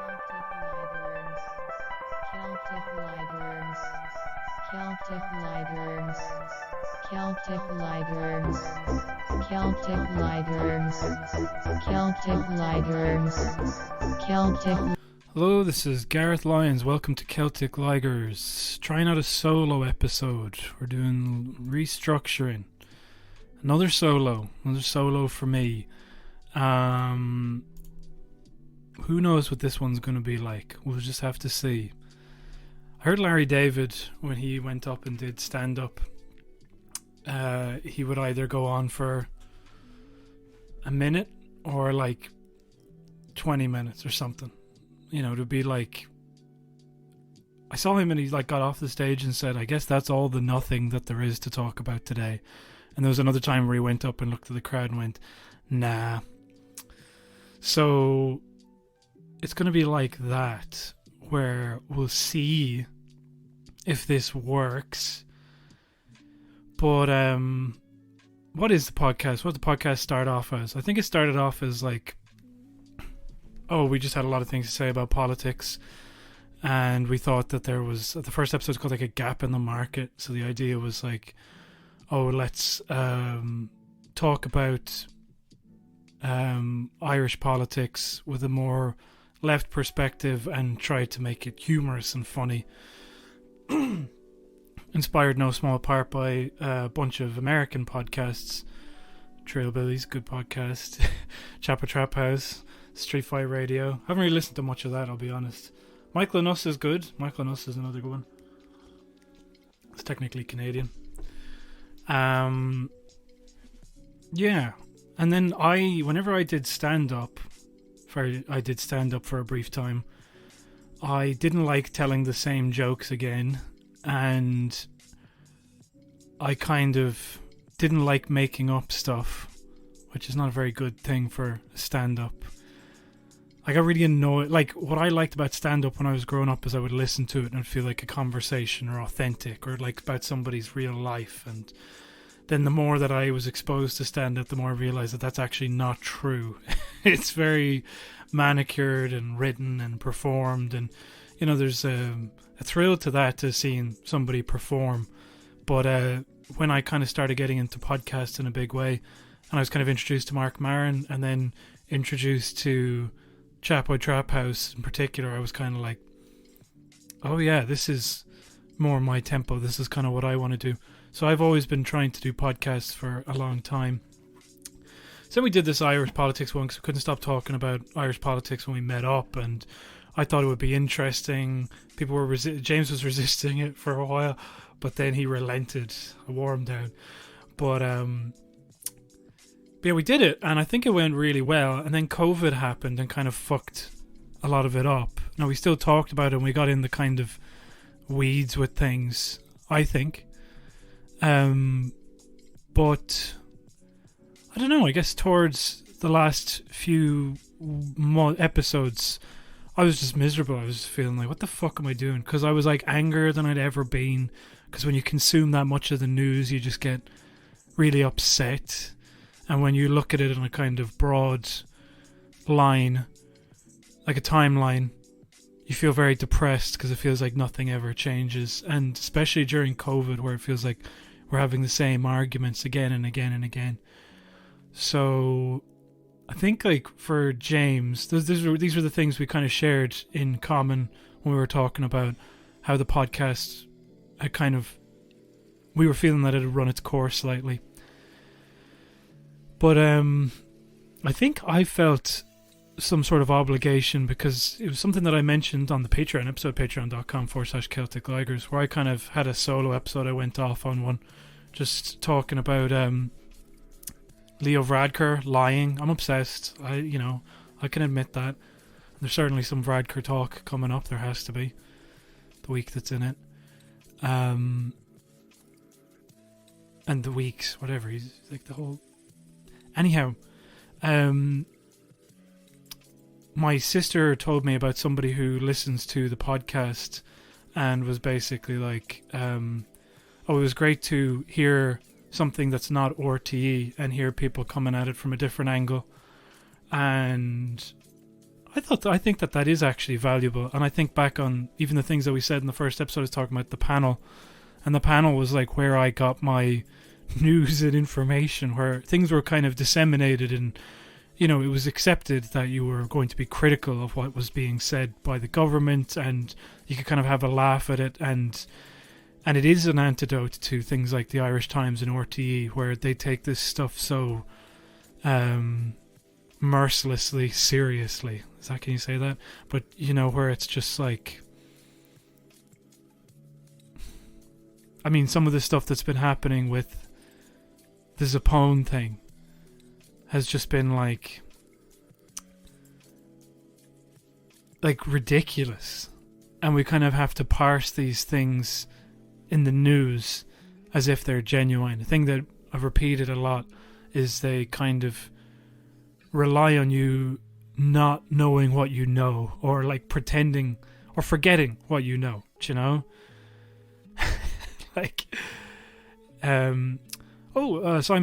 Celticligers, Celticligers, Celticligers, Celticligers, Celticligers, Celticligers, Celtic. Hello, this is Gareth Lyons. Welcome to Celtic Ligers. Trying out a solo episode. We're doing restructuring. Another solo for me. Who knows what this one's going to be like? We'll just have to see. I heard Larry David, when he went up and did stand-up, he would either go on for a minute or like 20 minutes or something. You know, to be like, I saw him and he like got off the stage and said, I guess that's all the nothing that there is to talk about today. And there was another time where he went up and looked at the crowd and went, nah. So it's going to be like that, where we'll see if this works. But what is the podcast? What did the podcast start off as? I think it started off as like, oh, we just had a lot of things to say about politics, and we thought that there was, the first episode was called like a gap in the market. So the idea was like, oh, let's talk about Irish politics with a more left perspective and try to make it humorous and funny. Inspired no small part by a bunch of American podcasts. Trailbillies, good podcast. Chappa Trap House, Street Fight Radio. Haven't really listened to much of that, I'll be honest. Michael and Us is good. Michael and Us is another good one. It's technically Canadian. Yeah. And then whenever I did stand-up, I did stand-up for a brief time, I didn't like telling the same jokes again, and I kind of didn't like making up stuff, which is not a very good thing for stand-up. I got really annoyed. Like, what I liked about stand-up when I was growing up is I would listen to it and feel like a conversation or authentic or like about somebody's real life. And then the more that I was exposed to stand-up, the more I realized that that's actually not true. It's very manicured and written and performed. And, you know, there's a thrill to that, to seeing somebody perform. But when I kind of started getting into podcasts in a big way, and I was kind of introduced to Mark Maron and then introduced to Chapo Trap House in particular, I was kind of like, oh yeah, this is more my tempo. This is kind of what I want to do. So I've always been trying to do podcasts for a long time. So we did this Irish politics one because we couldn't stop talking about Irish politics when we met up, and I thought it would be interesting. People were James was resisting it for a while, but then he relented. I wore him down. But yeah, we did it, and I think it went really well. And then COVID happened and kind of fucked a lot of it up. Now, we still talked about it, and we got in the kind of weeds with things, I think. But I don't know, I guess towards the last few episodes, I was just miserable. I was just feeling like, what the fuck am I doing? Because I was like angrier than I'd ever been. Because when you consume that much of the news, you just get really upset. And when you look at it on a kind of broad line, like a timeline, you feel very depressed because it feels like nothing ever changes. And especially during COVID, where it feels like we're having the same arguments again and again and again. So I think, like, for James, these were the things we kind of shared in common when we were talking about how the podcast had kind of, we were feeling that it had run its course slightly. But I think I felt some sort of obligation because it was something that I mentioned on the Patreon episode, patreon.com/CelticLigers, where I kind of had a solo episode. I went off on one just talking about Leo Varadkar lying. I'm obsessed. I can admit that. There's certainly some Varadkar talk coming up. There has to be, the week that's in it. And the weeks, whatever. He's like the whole... Anyhow, my sister told me about somebody who listens to the podcast and was basically like, oh, it was great to hear something that's not RTE and hear people coming at it from a different angle. And I think that is actually valuable, and I think back on even the things that we said in the first episode. I was talking about the panel, and the panel was like where I got my news and information, where things were kind of disseminated, and it was accepted that you were going to be critical of what was being said by the government, and you could kind of have a laugh at it, and it is an antidote to things like the Irish Times and RTE, where they take this stuff so mercilessly seriously. Can you say that? But where it's just like, I mean, some of the stuff that's been happening with the Zapone thing has just been like ridiculous, and we kind of have to parse these things in the news as if they're genuine. The thing that I've repeated a lot is they kind of rely on you not knowing what you know, or like pretending or forgetting what you know, Simon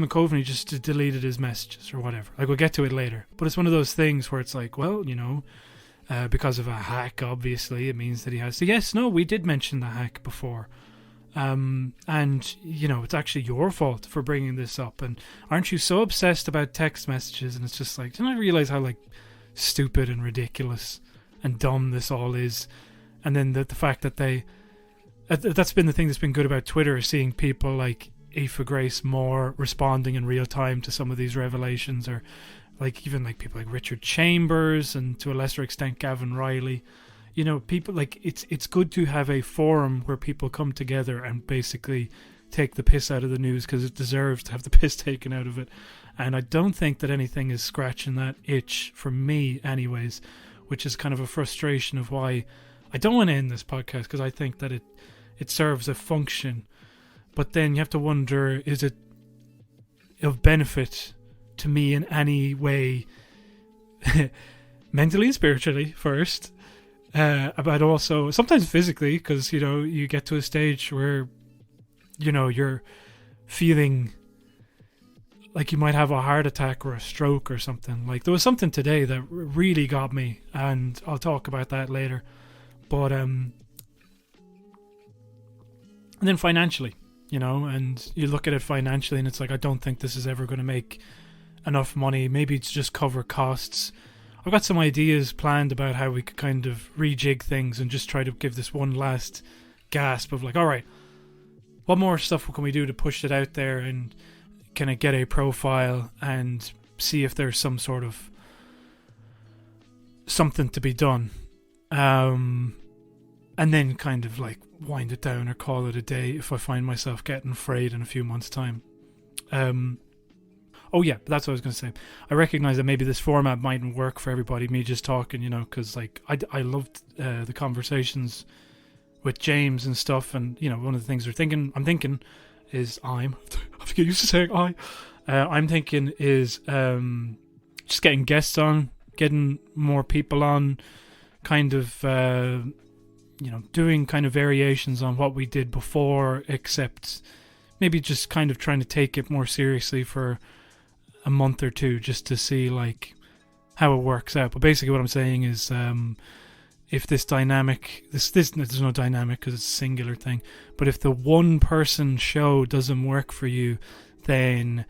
Coveney just deleted his messages or whatever. Like, we'll get to it later. But it's one of those things where it's like, well, because of a hack, obviously, it means that he has to. Yes, no, we did mention the hack before. And, it's actually your fault for bringing this up. And aren't you so obsessed about text messages? And it's just like, didn't I realize how, stupid and ridiculous and dumb this all is? And then the fact that that's been the thing that's been good about Twitter, is seeing people like Aoife Grace Moore responding in real time to some of these revelations, or even people like Richard Chambers, and to a lesser extent Gavin Riley. People it's good to have a forum where people come together and basically take the piss out of the news, because it deserves to have the piss taken out of it. And I don't think that anything is scratching that itch for me anyways, which is kind of a frustration of why I don't want to end this podcast, because I think that it serves a function. But then you have to wonder, is it of benefit to me in any way, mentally and spiritually first, about also sometimes physically, because you get to a stage where you're feeling like you might have a heart attack or a stroke or something. Like, there was something today that really got me, and I'll talk about that later. But and then financially, and you look at it financially, and it's like, I don't think this is ever going to make enough money. Maybe it's just cover costs. I've got some ideas planned about how we could kind of rejig things and just try to give this one last gasp of all right, what more stuff can we do to push it out there, and can it get a profile, and see if there's some sort of something to be done, and then kind of wind it down or call it a day if I find myself getting frayed in a few months' time. Oh yeah, that's what I was going to say. I recognize that maybe this format mightn't work for everybody, me just talking, because I loved the conversations with James and stuff, and one of the things I'm thinking is I'm getting used to saying I'm thinking is just getting guests on, getting more people on, kind of doing kind of variations on what we did before, except maybe just kind of trying to take it more seriously for a month or two, just to see how it works out. But basically what I'm saying is, if this dynamic, there's no dynamic because it's a singular thing, but if the one person show doesn't work for you, then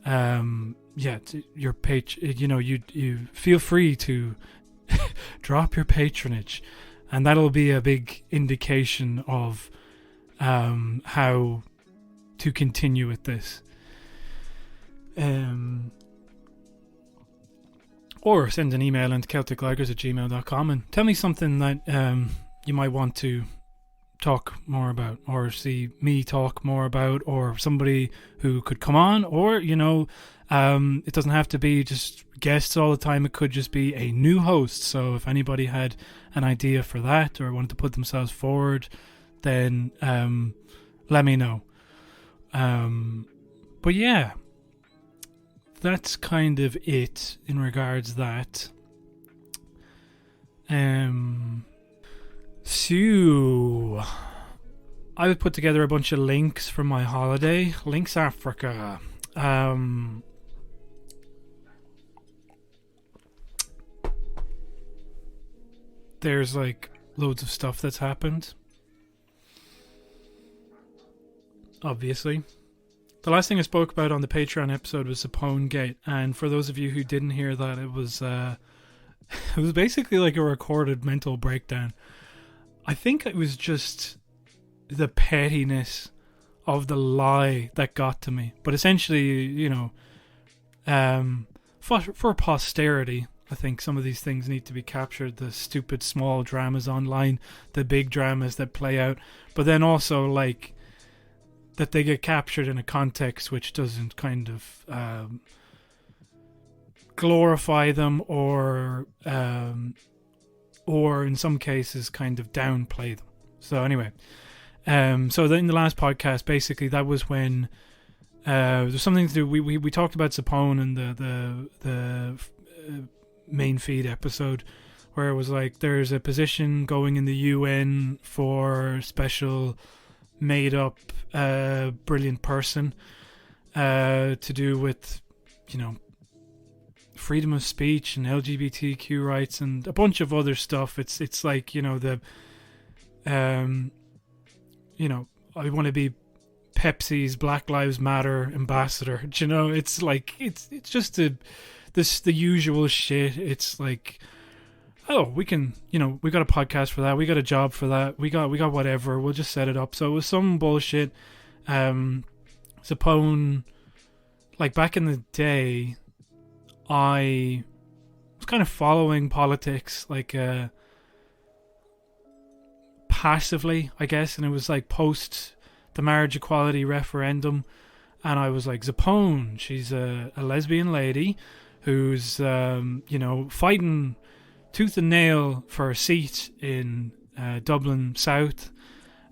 your page, you feel free to drop your patronage, and that'll be a big indication of how to continue with this. Or send an email into celticligers@gmail.com and tell me something that you might want to talk more about, or see me talk more about, or somebody who could come on, or it doesn't have to be just guests all the time. It could just be a new host. So if anybody had an idea for that, or wanted to put themselves forward, then let me know. But yeah, that's kind of it in regards to that. So I would put together a bunch of links from my holiday. Links Africa. there's like loads of stuff that's happened. Obviously. The last thing I spoke about on the Patreon episode was Merriongate, and for those of you who didn't hear that, it was it was basically like a recorded mental breakdown. I think it was just the pettiness of the lie that got to me. But essentially, you know, for posterity, I think some of these things need to be captured. The stupid small dramas online, the big dramas that play out, but then also like that they get captured in a context which doesn't kind of glorify them or in some cases kind of downplay them. So anyway, so in the last podcast, basically that was when there's something to do. We talked about Sapone and the main feed episode, where it was like there's a position going in the UN for special made up brilliant person to do with, you know, freedom of speech and LGBTQ rights and a bunch of other stuff. It's like, you know, the you know, I want to be Pepsi's Black Lives Matter ambassador. Do you know, it's like it's just the usual shit. It's like, oh, we can, you know, we got a podcast for that, we got a job for that, we got whatever, we'll just set it up. So it was some bullshit. Sapone, like back in the day, I was kind of following politics like passively, I guess, and it was like post the marriage equality referendum, and I was like, Sapone, she's a lesbian lady who's you know, fighting tooth and nail for a seat in Dublin South,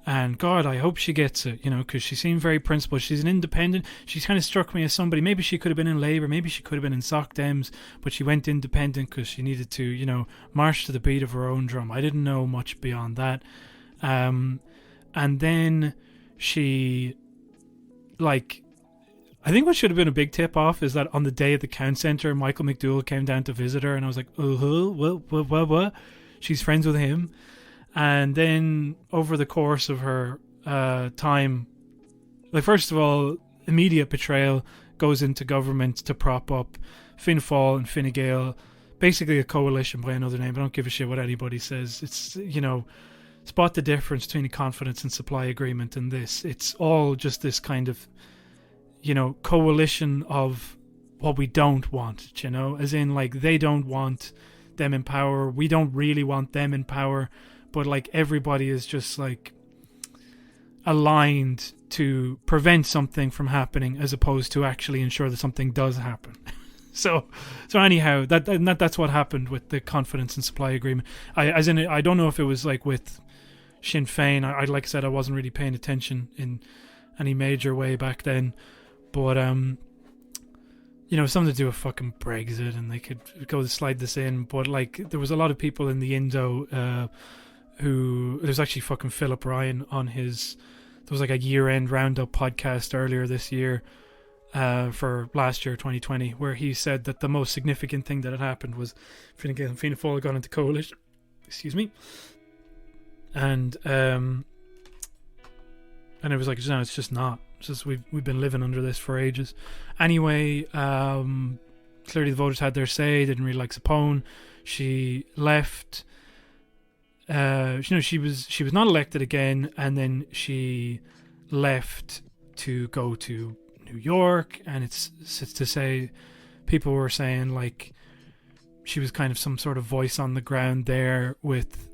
and God, I hope she gets it, you know, because she seemed very principled. She's an independent. She's kind of struck me as somebody, maybe she could have been in Labour, maybe she could have been in Soc Dems, but she went independent because she needed to, you know, march to the beat of her own drum. I didn't know much beyond that. And then she, like, I think what should have been a big tip off is that on the day at the Count Centre, Michael McDowell came down to visit her, and I was like, what? She's friends with him. And then over the course of her time, like, first of all, immediate betrayal, goes into government to prop up Finn Fáil and Fine Gael, basically a coalition by another name. I don't give a shit what anybody says. It's, you know, spot the difference between a confidence and supply agreement and this. It's all just this kind of, you know, coalition of what we don't want, you know, as in, like, they don't want them in power, we don't really want them in power, but like everybody is just like aligned to prevent something from happening as opposed to actually ensure that something does happen. So anyhow, that's what happened with the confidence and supply agreement. I don't know if it was like with Sinn Féin. I like I said, I wasn't really paying attention in any major way back then, but you know, something to do with fucking Brexit, and they could go to slide this in. But like, there was a lot of people in the Indo who, there's actually fucking Philip Ryan on his, there was like a year-end roundup podcast earlier this year for last year, 2020, where he said that the most significant thing that had happened was Fine Gael and Fianna Fáil had gone into coalition. Excuse me. And it was like, no, it's just not. It's just we've been living under this for ages. Anyway, clearly the voters had their say. Didn't really like Sapone. She left. You know, she was not elected again, and then she left to go to New York. And it's to say, people were saying like she was kind of some sort of voice on the ground there with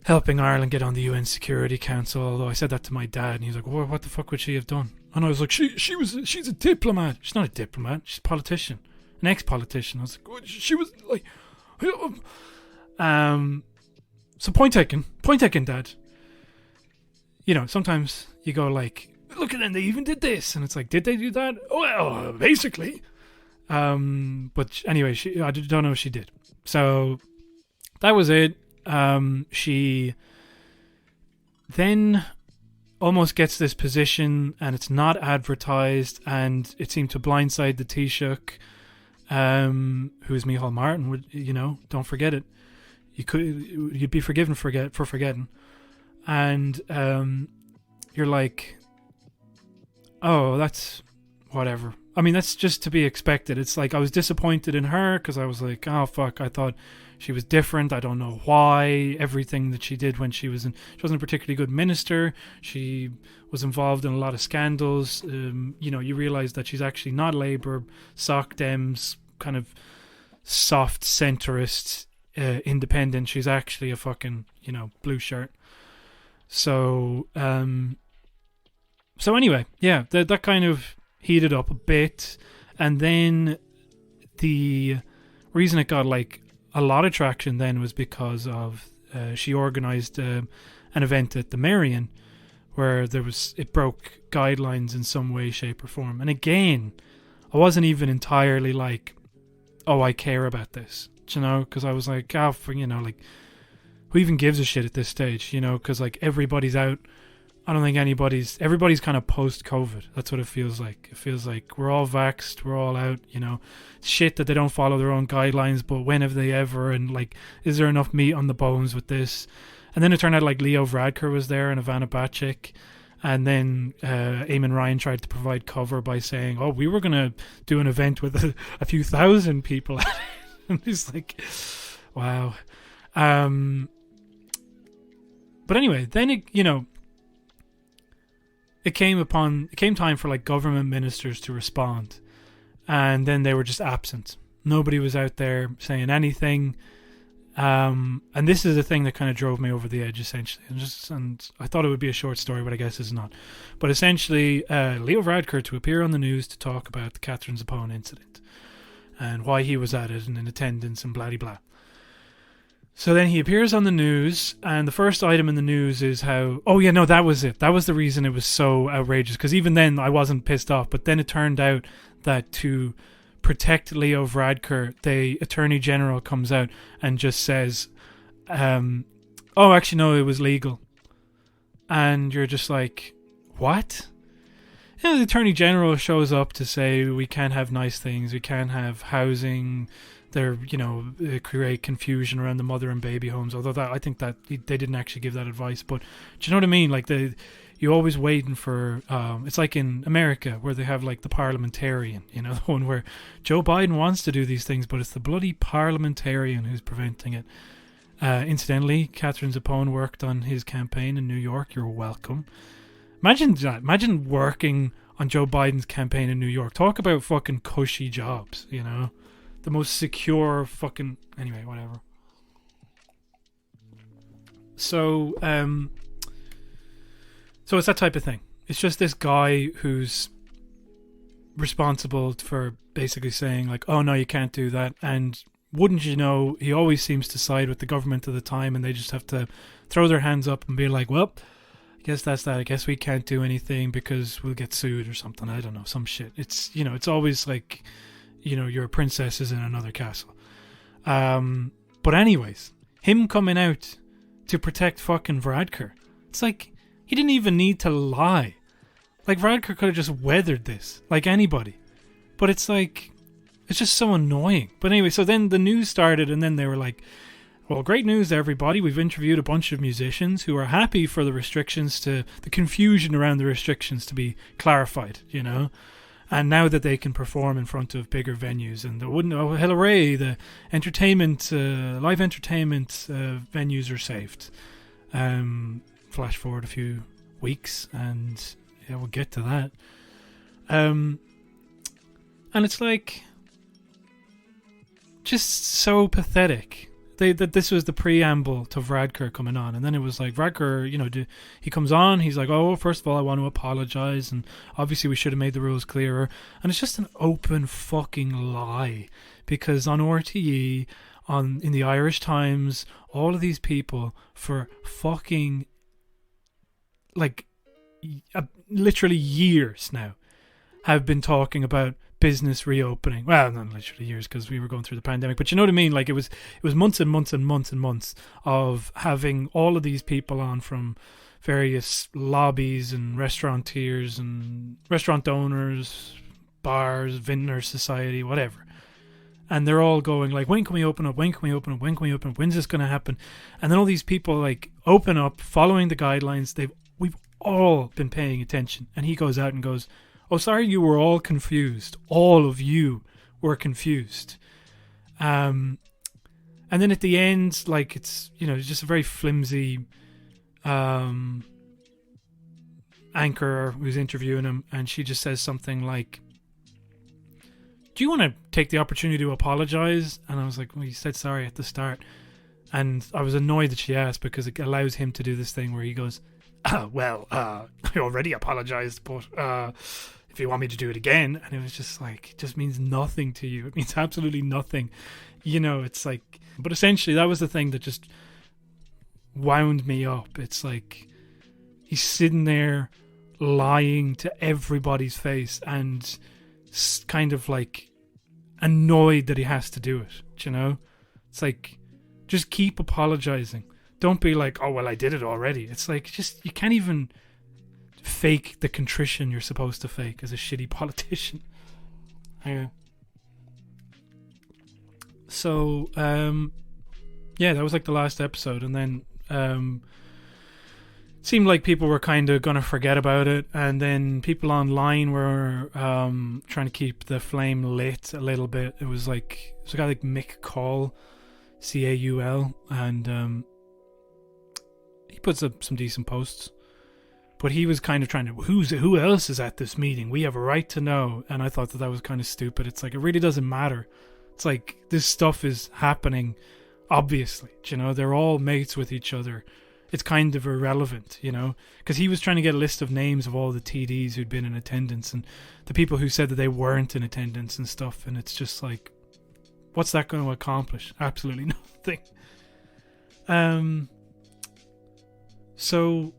helping Ireland get on the UN Security Council. Although I said that to my dad, and he was like, "What the fuck would she have done?" And I was like, "She's a diplomat." She's not a diplomat. She's a politician, an ex-politician. I was like, "She was like." So point taken, Dad. You know, sometimes you go like, look at them, they even did this, and it's like, did they do that? Well, basically. But anyway, I don't know if she did. So that was it. She then almost gets this position, and it's not advertised, and it seemed to blindside the Taoiseach. who's Micheál Martin, would, don't forget it. You'd be forgiven for forgetting. And you're like, oh, that's whatever. I mean, that's just to be expected. It's like I was disappointed in her because I was like, oh fuck, I thought she was different. I don't know why. Everything that she did when she wasn't a particularly good minister. She was involved in a lot of scandals. You realise that she's actually not Labour, Soc Dems, kind of soft centrist, independent. She's actually a fucking, blue shirt. So, anyway, yeah, that kind of heated up a bit, and then the reason it got like a lot of traction then was because of she organised an event at the Merrion where it broke guidelines in some way, shape or form. And again, I wasn't even entirely like, oh, I care about this, because I was like, like, who even gives a shit at this stage, because like everybody's out. I don't think everybody's kind of post-COVID. That's what it feels like. It feels like we're all vaxxed, we're all out, shit that they don't follow their own guidelines, but when have they ever, and like, is there enough meat on the bones with this? And then it turned out like Leo Varadkar was there and Ivana Bacik, and then Eamon Ryan tried to provide cover by saying, oh, we were going to do an event with a few thousand people. And it's like, wow. But anyway, then it came time for like government ministers to respond, and then they were just absent. Nobody was out there saying anything, and this is the thing that kind of drove me over the edge, essentially. And I thought it would be a short story, but I guess it's not. But essentially, Leo Varadkar to appear on the news to talk about the Catherine Zappone incident and why he was at it and in attendance and blah blah. So then he appears on the news, and the first item in the news is how, oh yeah, no, that was it. That was the reason it was so outrageous, because even then I wasn't pissed off, but then it turned out that to protect Leo Varadkar, the Attorney General comes out and just says, oh, actually, no, it was legal. And you're just like, what? The Attorney General shows up to say we can't have nice things, we can't have housing. They're, create confusion around the mother and baby homes. Although I think that they didn't actually give that advice. But do you know what I mean? Like you're always waiting for. It's like in America where they have like the parliamentarian. The one where Joe Biden wants to do these things, but it's the bloody parliamentarian who's preventing it. Incidentally, Catherine Zappone worked on his campaign in New York. You're welcome. Imagine that. Imagine working on Joe Biden's campaign in New York. Talk about fucking cushy jobs. The most secure fucking... Anyway, whatever. So it's that type of thing. It's just this guy who's responsible for basically saying, like, oh, no, you can't do that. And wouldn't you know, he always seems to side with the government at the time, and they just have to throw their hands up and be like, well, I guess that's that. I guess we can't do anything because we'll get sued or something. I don't know, some shit. It's, it's always like... your princess is in another castle. But anyways, him coming out to protect fucking Varadkar, it's like, he didn't even need to lie. Like, Varadkar could have just weathered this, like anybody. But it's like, it's just so annoying. But anyway, so then the news started, and then they were like, well, great news to everybody. We've interviewed a bunch of musicians who are happy for the confusion around the restrictions to be clarified, And now that they can perform in front of bigger venues, and hooray, the live entertainment venues are saved. Flash forward a few weeks, and yeah, we'll get to that. And it's like, just so pathetic. That this was the preamble to Varadkar coming on, and then it was like Varadkar, he comes on, he's like, oh, first of all, I want to apologise, and obviously we should have made the rules clearer, and it's just an open fucking lie, because on RTE, in the Irish Times, all of these people for fucking like literally years now have been talking about business reopening. Well, not literally years, because we were going through the pandemic, but you know what I mean. Like it was months and months and months and months of having all of these people on from various lobbies and restaurateurs and restaurant owners, bars, vintner society, whatever, And they're all going like, when can we open up? When can we open up? When can we open up? When's this going to happen? And then all these people like open up, following the guidelines. We've all been paying attention. And he goes out and goes, oh, sorry, you were all confused. All of you were confused. And then at the end, like, it's, you know, it's just a very flimsy anchor who's interviewing him, and she just says something like, do you want to take the opportunity to apologize? And I was like, well, you said sorry at the start. And I was annoyed that she asked, because it allows him to do this thing where he goes, I already apologized, but if you want me to do it again. And it was just like, it just means nothing to you. It means absolutely nothing. You know, it's like, but essentially that was the thing that just wound me up. It's like, he's sitting there lying to everybody's face and kind of like annoyed that he has to do it, you know? It's like, just keep apologizing. Don't be like, oh, well, I did it already. It's like, just, you can't even fake the contrition you're supposed to fake as a shitty politician. Yeah. So, yeah, that was like the last episode. And then, seemed like people were kind of going to forget about it, and then people online were trying to keep the flame lit a little bit. It was like, there's a guy like Mick Call, Caul, and he puts up some decent posts, but he was kind of trying to, who else is at this meeting? We have a right to know. And I thought that was kind of stupid. It's like, it really doesn't matter. It's like, this stuff is happening, obviously, you know, they're all mates with each other. It's kind of irrelevant, you know, because he was trying to get a list of names of all the TDs who'd been in attendance and the people who said that they weren't in attendance and stuff. And it's just like, what's that going to accomplish? Absolutely nothing. So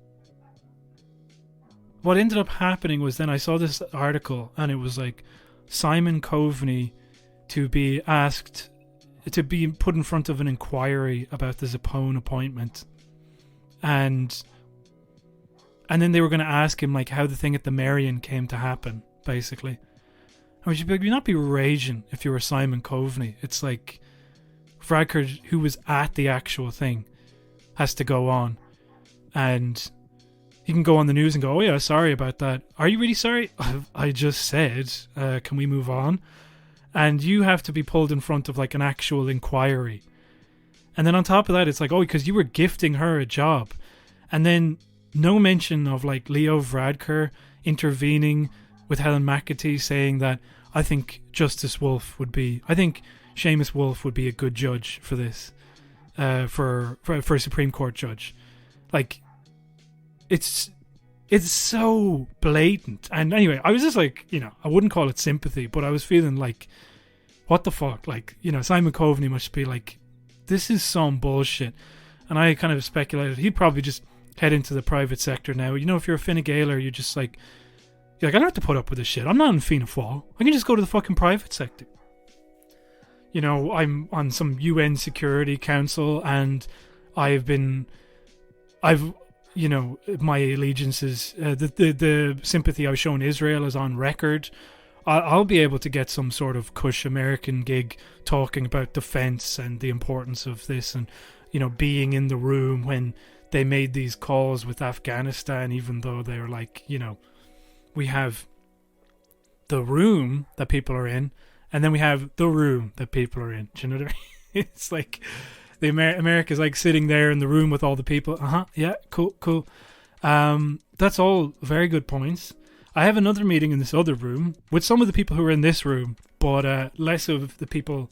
what ended up happening was, then I saw this article and it was like Simon Coveney to be asked to be put in front of an inquiry about the Zappone appointment. And then they were going to ask him like how the thing at the Merrion came to happen, basically. And would you not be raging if you were Simon Coveney? It's like Varadkar, who was at the actual thing, has to go on, and he can go on the news and go, oh yeah, sorry about that. Are you really sorry? I just said, can we move on? And you have to be pulled in front of like an actual inquiry. And then on top of that, it's like, oh, because you were gifting her a job. And then no mention of like Leo Varadkar intervening with Helen McAtee, saying that I think Seamus Wolf would be a good judge for this, for a Supreme Court judge. Like, it's so blatant. And anyway, I was just like, you know, I wouldn't call it sympathy, but I was feeling like, what the fuck? Like, you know, Simon Coveney must be like, this is some bullshit. And I kind of speculated he'd probably just head into the private sector now. You know, if you're a Fine Gaeler, you're like, I don't have to put up with this shit. I'm not in Fianna Fáil. I can just go to the fucking private sector. You know, I'm on some UN Security Council, and you know, my allegiances, the sympathy I've shown Israel is on record. I'll be able to get some sort of cush American gig talking about defense and the importance of this, and, you know, being in the room when they made these calls with Afghanistan, even though they're like, you know, we have the room that people are in, and then we have the room that people are in. Do you know what I mean? It's like the America's like sitting there in the room with all the people. Yeah, cool. That's all very good points. I have another meeting in this other room with some of the people who are in this room, but less of the people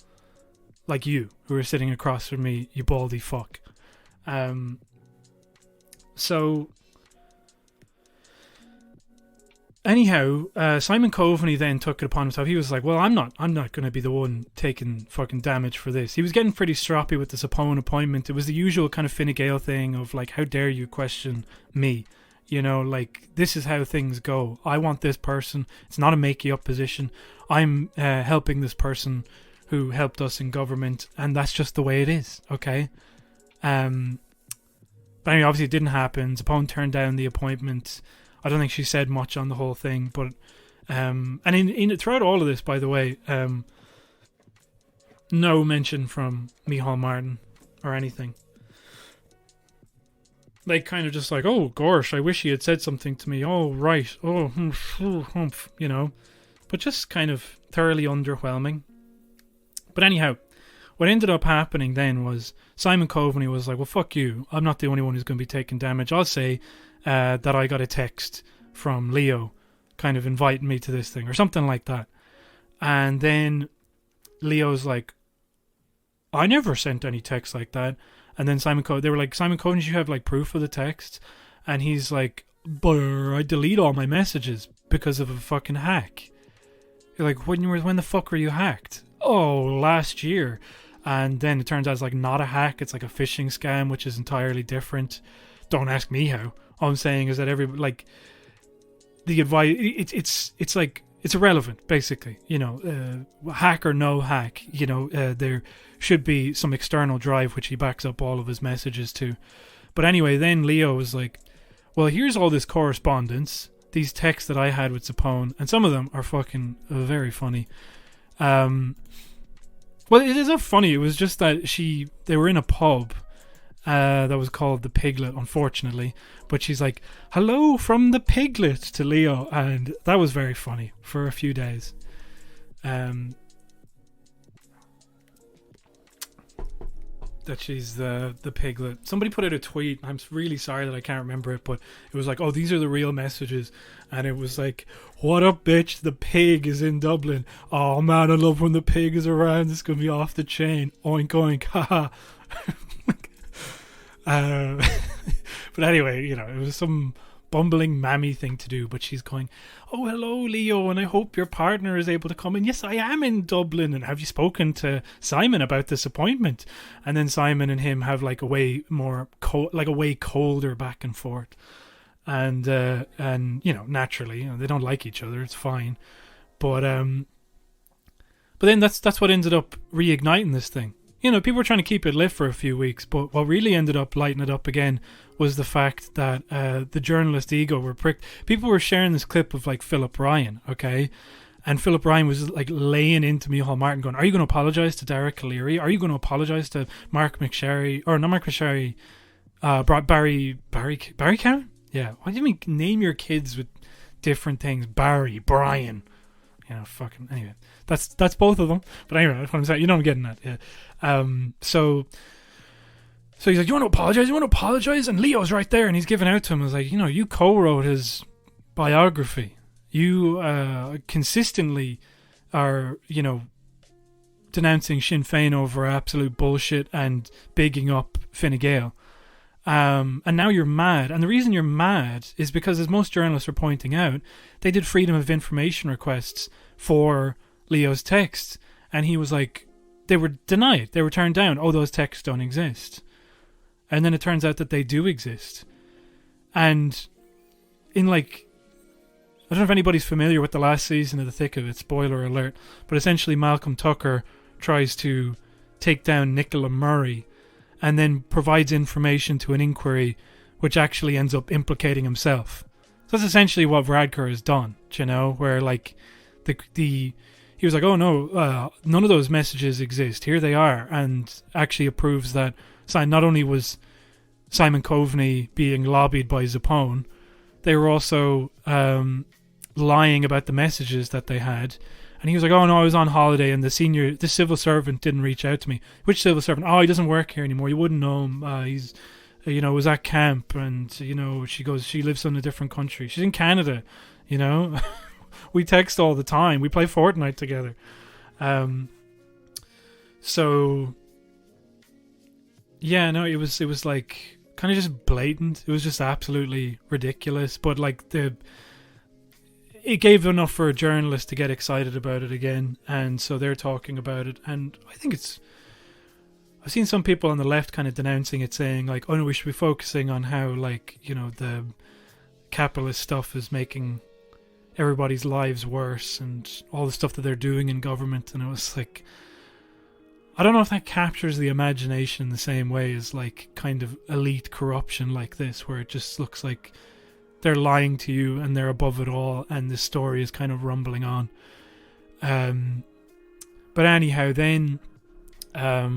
like you who are sitting across from me, you baldy fuck. So anyhow, Simon Coveney then took it upon himself. He was like, well, I'm not going to be the one taking fucking damage for this. He was getting pretty stroppy with the Zappone appointment. It was the usual kind of Fine Gael thing of like, how dare you question me? You know, like, this is how things go. I want this person. It's not a make-you-up position. I'm helping this person who helped us in government, and that's just the way it is, okay? But anyway, obviously it didn't happen. Zappone turned down the appointment. I don't think she said much on the whole thing, but and in throughout all of this, by the way, no mention from Micheál Martin or anything. Like, kind of just like, oh, gosh, I wish he had said something to me. Oh, right. Oh, you know. But just kind of thoroughly underwhelming. But anyhow, what ended up happening then was Simon Coveney was like, well, fuck you. I'm not the only one who's going to be taking damage. I'll say that I got a text from Leo kind of inviting me to this thing or something like that. And then Leo's like, I never sent any text like that. And then they were like, Simon Coveney, you have like proof of the text? And he's like, but I delete all my messages because of a fucking hack. You're like, when the fuck were you hacked? Oh, last year. And then it turns out it's like not a hack, it's like a phishing scam, which is entirely different. Don't ask me how. All I'm saying is that the advice, it's like, it's irrelevant, basically. You know, hack or no hack, you know, there should be some external drive which he backs up all of his messages to. But anyway, then Leo was like, well, here's all this correspondence, these texts that I had with Zapone, and some of them are fucking very funny. Well, it is not funny. It was just that they were in a pub that was called the Piglet, unfortunately. But she's like, hello from the Piglet to Leo. And that was very funny for a few days. That she's the Piglet. Somebody put out a tweet. I'm really sorry that I can't remember it. But it was like, oh, these are the real messages. And it was like, what up, bitch? The pig is in Dublin. Oh, man, I love when the pig is around. It's going to be off the chain. Oink, oink. Haha. But anyway, you know, it was some bumbling mammy thing to do. But she's going, oh, hello, Leo. And I hope your partner is able to come in. Yes, I am in Dublin. And have you spoken to Simon about this appointment? And then Simon and him have like a way more, like a way colder back and forth. And you know, naturally, you know, they don't like each other. It's fine, but then that's what ended up reigniting this thing. You know, people were trying to keep it lit for a few weeks, but what really ended up lighting it up again was the fact that the journalist ego were pricked. People were sharing this clip of like Philip Ryan, okay, and Philip Ryan was like laying into Micheál Martin, going, "Are you going to apologise to Derek O'Leary? Are you going to apologise to Mark McSherry or not Mark McSherry? Barry Cowan? Yeah, why do you mean name your kids with different things? Barry, Brian, you know, fucking. Anyway, that's both of them. But anyway, that's what I'm saying. You know what I'm getting at. Yeah. So he's like, you want to apologize? You want to apologize? And Leo's right there, and he's giving out to him. I was like, you know, you co-wrote his biography. You consistently are, you know, denouncing Sinn Féin over absolute bullshit and bigging up Fine Gael. And now you're mad. And the reason you're mad is because, as most journalists are pointing out, they did freedom of information requests for Leo's texts. And he was like, they were denied. They were turned down. Oh, those texts don't exist. And then it turns out that they do exist. And in like, I don't know if anybody's familiar with the last season of The Thick of It, spoiler alert, but essentially Malcolm Tucker tries to take down Nicola Murray and then provides information to an inquiry which actually ends up implicating himself. So that's essentially what Radker has done, you know, where like he was like, oh no, none of those messages exist. Here they are. And actually it proves that not only was Simon Coveney being lobbied by Zapone, they were also lying about the messages that they had. And he was like, oh no, I was on holiday and the civil servant didn't reach out to me. Which civil servant? Oh, he doesn't work here anymore. You wouldn't know him. He's, you know, was at camp, and, you know, she lives in a different country. She's in Canada, you know. We text all the time. We play Fortnite together. So, yeah, no, it was like kind of just blatant. It was just absolutely ridiculous. But like it gave enough for a journalist to get excited about it again, and so they're talking about it. And I think I've seen some people on the left kind of denouncing it, saying like, oh no, we should be focusing on how, like, you know, the capitalist stuff is making everybody's lives worse and all the stuff that they're doing in government. And it was like, I don't know if that captures the imagination in the same way as like kind of elite corruption like this, where it just looks like they're lying to you and they're above it all, and the story is kind of rumbling on. But anyhow, then I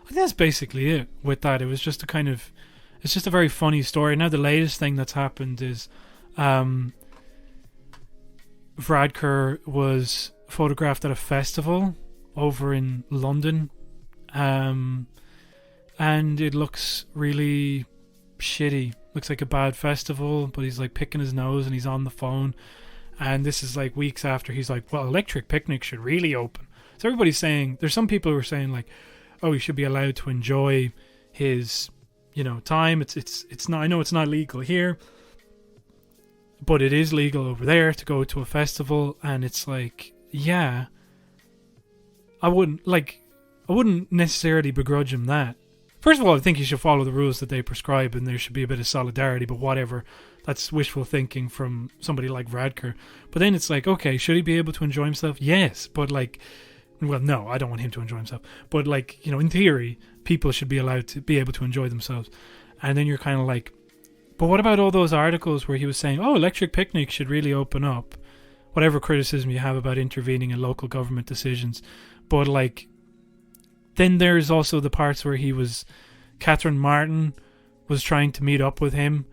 think that's basically it with that. It was just it's just a very funny story. Now the latest thing that's happened is Vradker was photographed at a festival over in London, and it looks really shitty. Looks like a bad festival, but he's like picking his nose and he's on the phone. And this is like weeks after he's like, well, Electric Picnic should really open. So everybody's saying, there's some people who are saying like, oh, he should be allowed to enjoy his, time. It's not, I know it's not legal here, but it is legal over there to go to a festival. And it's like, yeah, I wouldn't necessarily begrudge him that. First of all, I think he should follow the rules that they prescribe, and there should be a bit of solidarity, but whatever. That's wishful thinking from somebody like Vradker. But then it's like, okay, should he be able to enjoy himself? Yes, but like, well, no, I don't want him to enjoy himself. But like, in theory, people should be allowed to be able to enjoy themselves. And then you're kind of like, but what about all those articles where he was saying, oh, Electric Picnic should really open up? Whatever criticism you have about intervening in local government decisions. But like, then there's also the parts where Catherine Martin was trying to meet up with him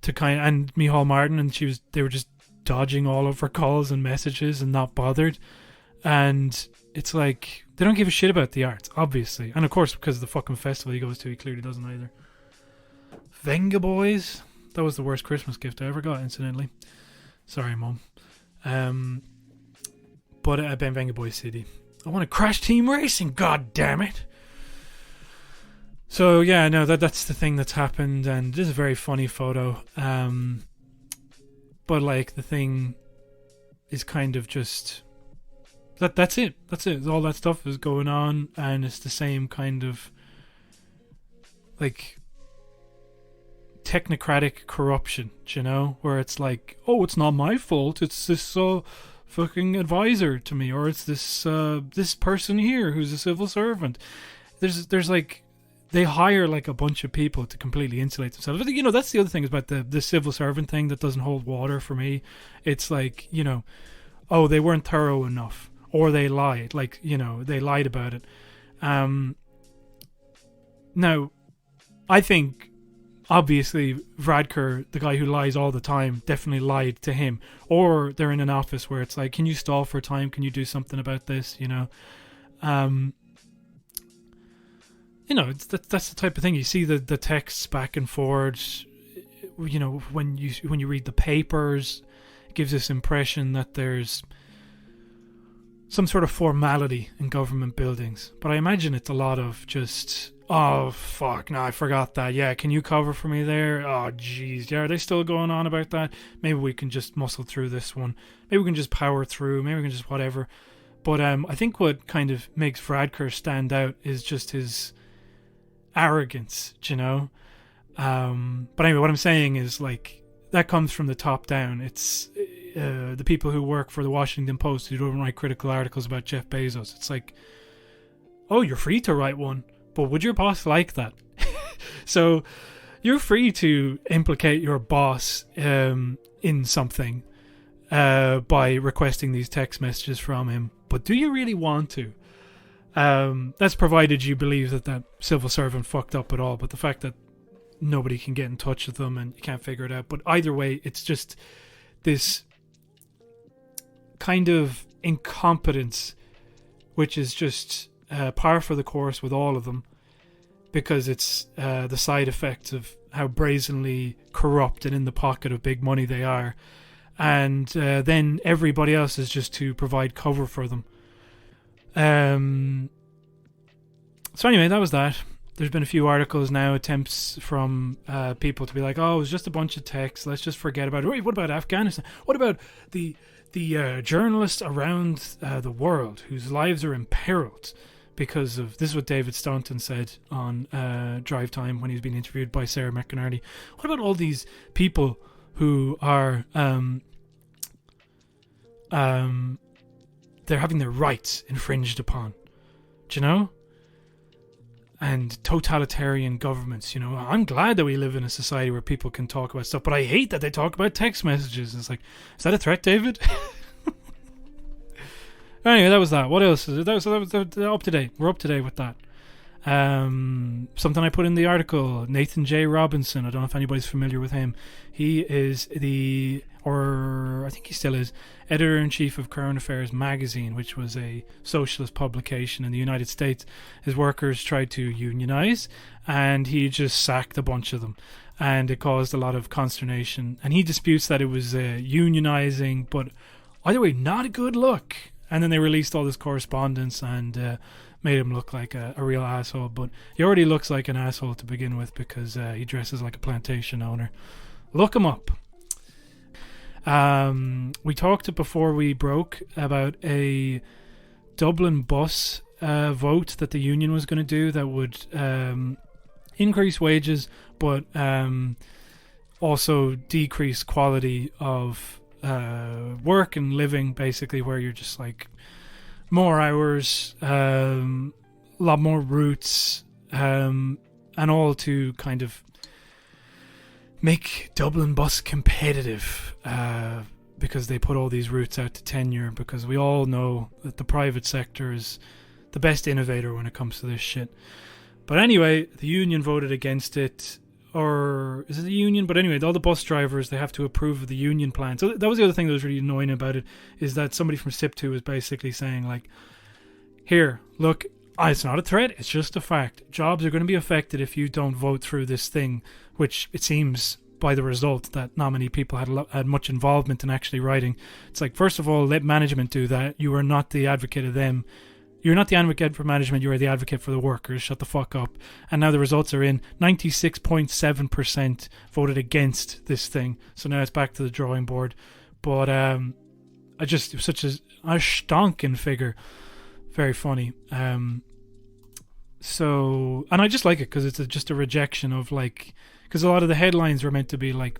and Micheál Martin, and they were just dodging all of her calls and messages and not bothered. And it's like, they don't give a shit about the arts, obviously. And of course, because of the fucking festival he goes to, he clearly doesn't either. Venga Boys. That was the worst Christmas gift I ever got, incidentally. Sorry, Mum. But I've been Venga Boys City. I want to crash team racing, god damn it. So yeah, no, that's the thing that's happened, and this is a very funny photo. But like, the thing is kind of just that's it. All that stuff is going on, and it's the same kind of like technocratic corruption, where it's like, oh, it's not my fault, it's this fucking advisor to me, or it's this person here who's a civil servant. There's like, they hire like a bunch of people to completely insulate themselves. But that's the other thing about the civil servant thing that doesn't hold water for me. It's like, oh, they weren't thorough enough, or they lied, like, they lied about it. Now, I think obviously Vradker, the guy who lies all the time, definitely lied to him. Or they're in an office where it's like, can you stall for time? Can you do something about this? That's the type of thing. You see the texts back and forwards. When you read the papers, it gives this impression that there's some sort of formality in government buildings. But I imagine it's a lot of just, oh, fuck, no, I forgot that. Yeah, can you cover for me there? Oh, jeez. Yeah, are they still going on about that? Maybe we can just muscle through this one. Maybe we can just power through. Maybe we can just whatever. But I think what kind of makes Vradker stand out is just his arrogance, But anyway, what I'm saying is, like, that comes from the top down. It's the people who work for the Washington Post who don't write critical articles about Jeff Bezos. It's like, oh, you're free to write one, but would your boss like that? So you're free to implicate your boss in something by requesting these text messages from him, but do you really want to? That's provided you believe that civil servant fucked up at all. But the fact that nobody can get in touch with them and you can't figure it out. But either way, it's just this kind of incompetence, which is just par for the course with all of them, because it's the side effects of how brazenly corrupt and in the pocket of big money they are. And then everybody else is just to provide cover for them. So anyway, that was that. There's been a few articles now, attempts from people to be like, oh, it was just a bunch of texts, let's just forget about it. Wait, what about Afghanistan? What about the journalists around the world whose lives are imperiled because of, this is what David Staunton said on Drive Time when he was being interviewed by Sarah McInerney. What about all these people who are they're having their rights infringed upon, and totalitarian governments, I'm glad that we live in a society where people can talk about stuff, but I hate that they talk about text messages. It's like, is that a threat, David? Anyway, that was that. What else is it? That was up to date. We're up to date with that. Something I put in the article, Nathan J. Robinson, I don't know if anybody's familiar with him. He is I think he still is, editor-in-chief of Current Affairs magazine, which was a socialist publication in the United States. His workers tried to unionize, and he just sacked a bunch of them, and it caused a lot of consternation. And he disputes that it was unionizing, but either way, not a good look. And then they released all this correspondence and made him look like a real asshole. But he already looks like an asshole to begin with, because he dresses like a plantation owner. Look him up. We talked before we broke about a Dublin bus vote that the union was going to do that would increase wages, but also decrease quality of work and living, basically, where you're just like more hours, a lot more routes, and all to kind of make Dublin bus competitive, because they put all these routes out to tenure, because we all know that the private sector is the best innovator when it comes to this shit. But anyway, the union voted against it. Or is it the union? But anyway, all the bus drivers, they have to approve of the union plan. So that was the other thing that was really annoying about it, is that somebody from SIP2 was basically saying, like, here, look, it's not a threat, it's just a fact. Jobs are going to be affected if you don't vote through this thing, which it seems by the result that not many people had much involvement in actually writing. It's like, first of all, let management do that. You are not the advocate of them. You're not the advocate for management, you are the advocate for the workers. Shut the fuck up. And now the results are in. 96.7% voted against this thing. So now it's back to the drawing board. But it was such a stonking figure. Very funny. So, and I just like it because it's just a rejection of, like, because a lot of the headlines were meant to be like,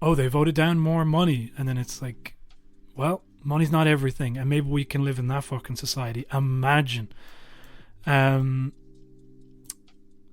oh, they voted down more money. And then it's like, well, money's not everything, and maybe we can live in that fucking society. Imagine.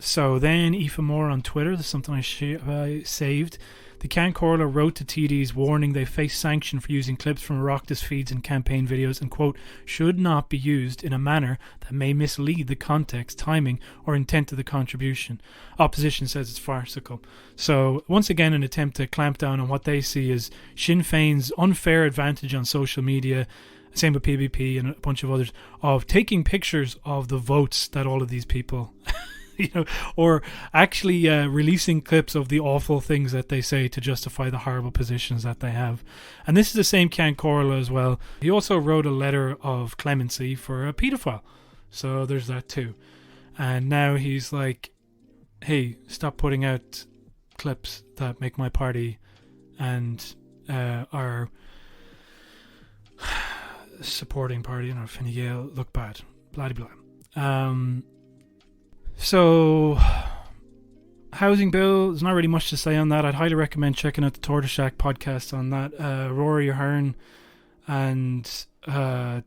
So then, Aoife Moore on Twitter, there's something I saved. The Can Corla wrote to TDs warning they face sanction for using clips from Oireachtas feeds and campaign videos and, quote, should not be used in a manner that may mislead the context, timing or intent of the contribution. Opposition says it's farcical. So, once again, an attempt to clamp down on what they see as Sinn Féin's unfair advantage on social media, same with PBP and a bunch of others, of taking pictures of the votes that all of these people... or actually releasing clips of the awful things that they say to justify the horrible positions that they have. And this is the same Can Corla as well. He also wrote a letter of clemency for a paedophile. So there's that too. And now he's like, hey, stop putting out clips that make my party and our supporting party and our Fine Gael look bad. Blah, blah, blah. So, housing bill, there's not really much to say on that. I'd highly recommend checking out the Tortoise Shack podcast on that. Rory Ahern and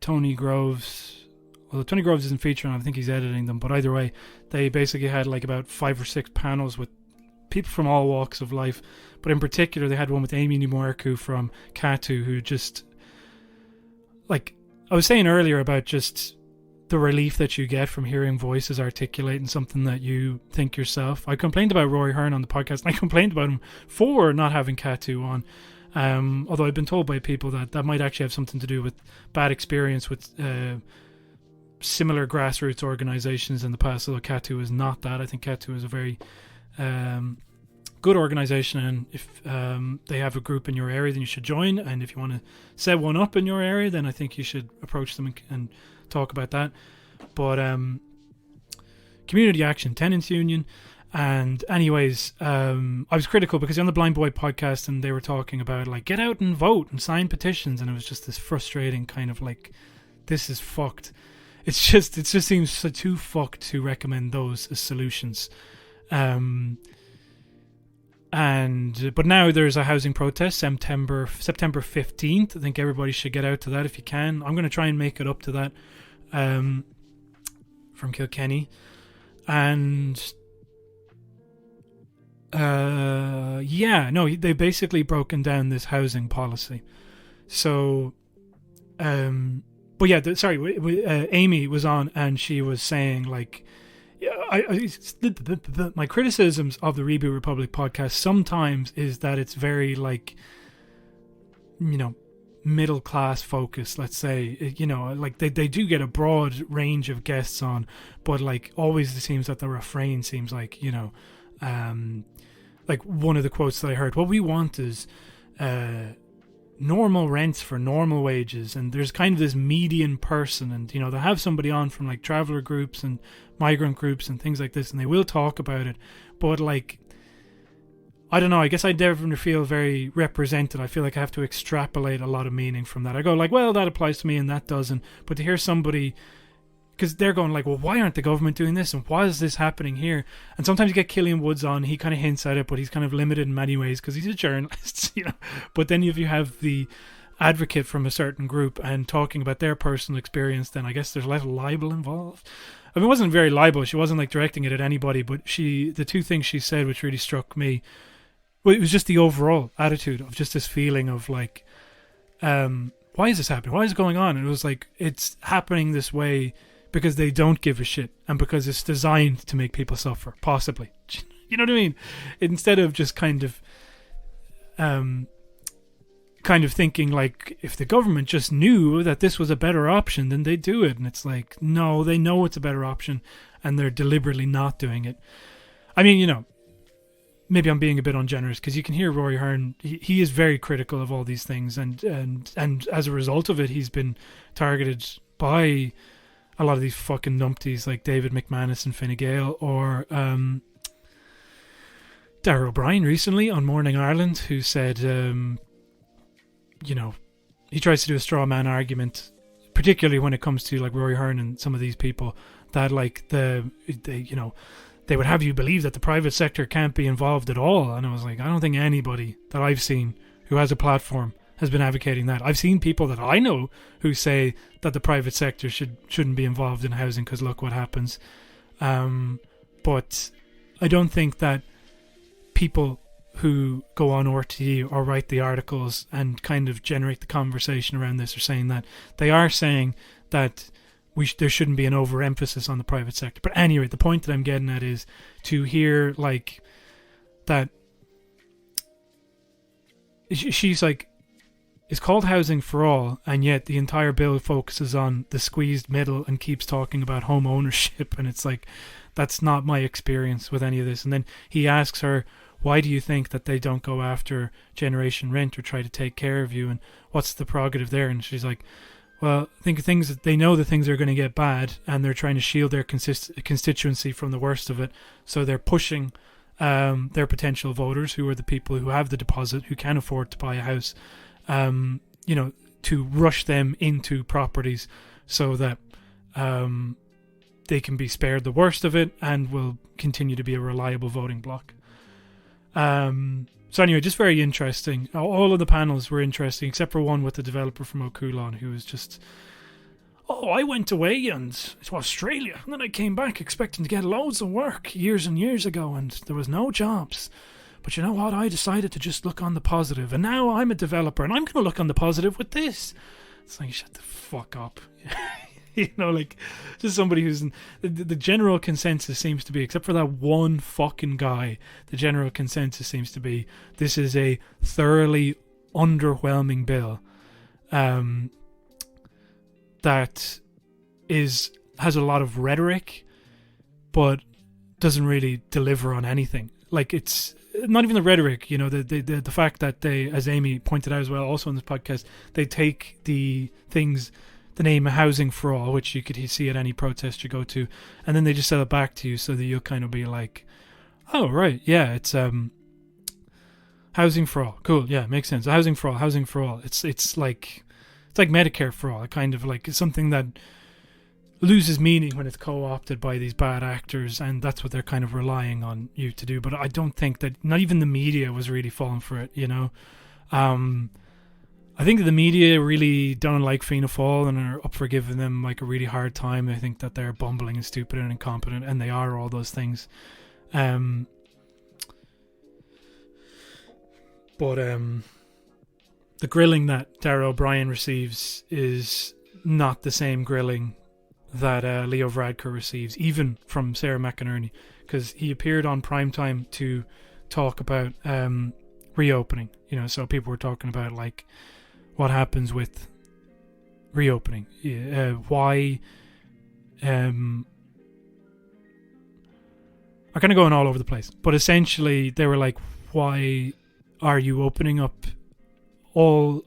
Tony Groves. Well, Tony Groves isn't featuring, I think he's editing them, but either way, they basically had like about 5 or 6 panels with people from all walks of life. But in particular, they had one with Amy Nimoerku from Katu, who just, like, I was saying earlier about just the relief that you get from hearing voices articulating something that you think yourself. I complained about Rory Hearn on the podcast, and I complained about him for not having Katu on. Although I've been told by people that might actually have something to do with bad experience with similar grassroots organisations in the past, although Katu is not that. I think Katu is a very good organisation, and if they have a group in your area, then you should join, and if you want to set one up in your area, then I think you should approach them and talk about that. But Community Action Tenants Union. And anyways, I was critical because on the Blind Boy podcast, and they were talking about like, get out and vote and sign petitions, and it was just this frustrating kind of like, this is fucked. It just seems so too fucked to recommend those as solutions. But now there's a housing protest September 15th. I think everybody should get out to that if you can. I'm going to try and make it up to that from Kilkenny. And they've basically broken down this housing policy. So But yeah, Amy was on and she was saying like, yeah, my criticisms of the Reboot Republic podcast sometimes is that it's very like, middle class focused, let's say. Like they do get a broad range of guests on, but like always it seems that the refrain seems like, like one of the quotes that I heard, what we want is normal rents for normal wages, and there's kind of this median person, and they have somebody on from like traveler groups and migrant groups and things like this, and they will talk about it, but like, I don't know, I guess I never feel very represented. I feel like I have to extrapolate a lot of meaning from that. I go like, well, that applies to me and that doesn't. But to hear somebody, because they're going like, well, why aren't the government doing this? And why is this happening here? And sometimes you get Killian Woods on, he kind of hints at it, but he's kind of limited in many ways because he's a journalist, But then if you have the advocate from a certain group and talking about their personal experience, then I guess there's less libel involved. I mean, it wasn't very libel. She wasn't like directing it at anybody, but the two things she said which really struck me, well, it was just the overall attitude of just this feeling of like, why is this happening? Why is it going on? And it was like, it's happening this way because they don't give a shit and because it's designed to make people suffer, possibly. You know what I mean? Instead of just kind of thinking like, if the government just knew that this was a better option, then they'd do it. And it's like, no, they know it's a better option and they're deliberately not doing it. I mean, maybe I'm being a bit ungenerous because you can hear Rory Hearn. He is very critical of all these things, and as a result of it, he's been targeted by a lot of these fucking numpties like David McManus and Fine Gael, or Darragh O'Brien recently on Morning Ireland, who said, he tries to do a straw man argument, particularly when it comes to like Rory Hearn and some of these people, that like they would have you believe that the private sector can't be involved at all. And I was like, I don't think anybody that I've seen who has a platform has been advocating that. I've seen people that I know who say that the private sector shouldn't be involved in housing because look what happens. But I don't think that people who go on RTE or write the articles and kind of generate the conversation around this are saying that. They are saying that there shouldn't be an overemphasis on the private sector. But anyway, the point that I'm getting at is to hear like that she's like, it's called Housing for All, and yet the entire bill focuses on the squeezed middle and keeps talking about home ownership, and it's like, that's not my experience with any of this. And then he asks her, why do you think that they don't go after generation rent or try to take care of you, and what's the prerogative there? And she's like, well, I think things that they know that things are going to get bad, and they're trying to shield their constituency from the worst of it. So they're pushing their potential voters, who are the people who have the deposit, who can afford to buy a house, to rush them into properties so that they can be spared the worst of it and will continue to be a reliable voting bloc. So anyway, just very interesting. All of the panels were interesting, except for one with the developer from O'Coulon, who was just, I went away to Australia, and then I came back expecting to get loads of work years and years ago, and there was no jobs. But you know what? I decided to just look on the positive, and now I'm a developer, and I'm going to look on the positive with this. It's like, shut the fuck up. Like, just somebody who's the general consensus seems to be, except for that one fucking guy, the general consensus seems to be, this is a thoroughly underwhelming bill that has a lot of rhetoric but doesn't really deliver on anything. Like, it's not even the rhetoric, the fact that they, as Amy pointed out as well also on this podcast, they take the name Housing for All, which you could see at any protest you go to, and then they just sell it back to you so that you'll kind of be like, oh right, yeah, it's Housing for All, cool, yeah, makes sense. Housing for All. It's like Medicare for All. Kind of like it's something that loses meaning when it's co-opted by these bad actors, and that's what they're kind of relying on you to do. But I don't think that, not even the media was really falling for it, I think the media really don't like Fianna Fáil and are up for giving them like a really hard time. They think that they're bumbling and stupid and incompetent, and they are all those things. But the grilling that Dara O'Brien receives is not the same grilling that Leo Varadkar receives, even from Sarah McInerney, because he appeared on primetime to talk about reopening. So people were talking about like what happens with reopening, why. I'm kind of going all over the place, but essentially they were like, why are you opening up all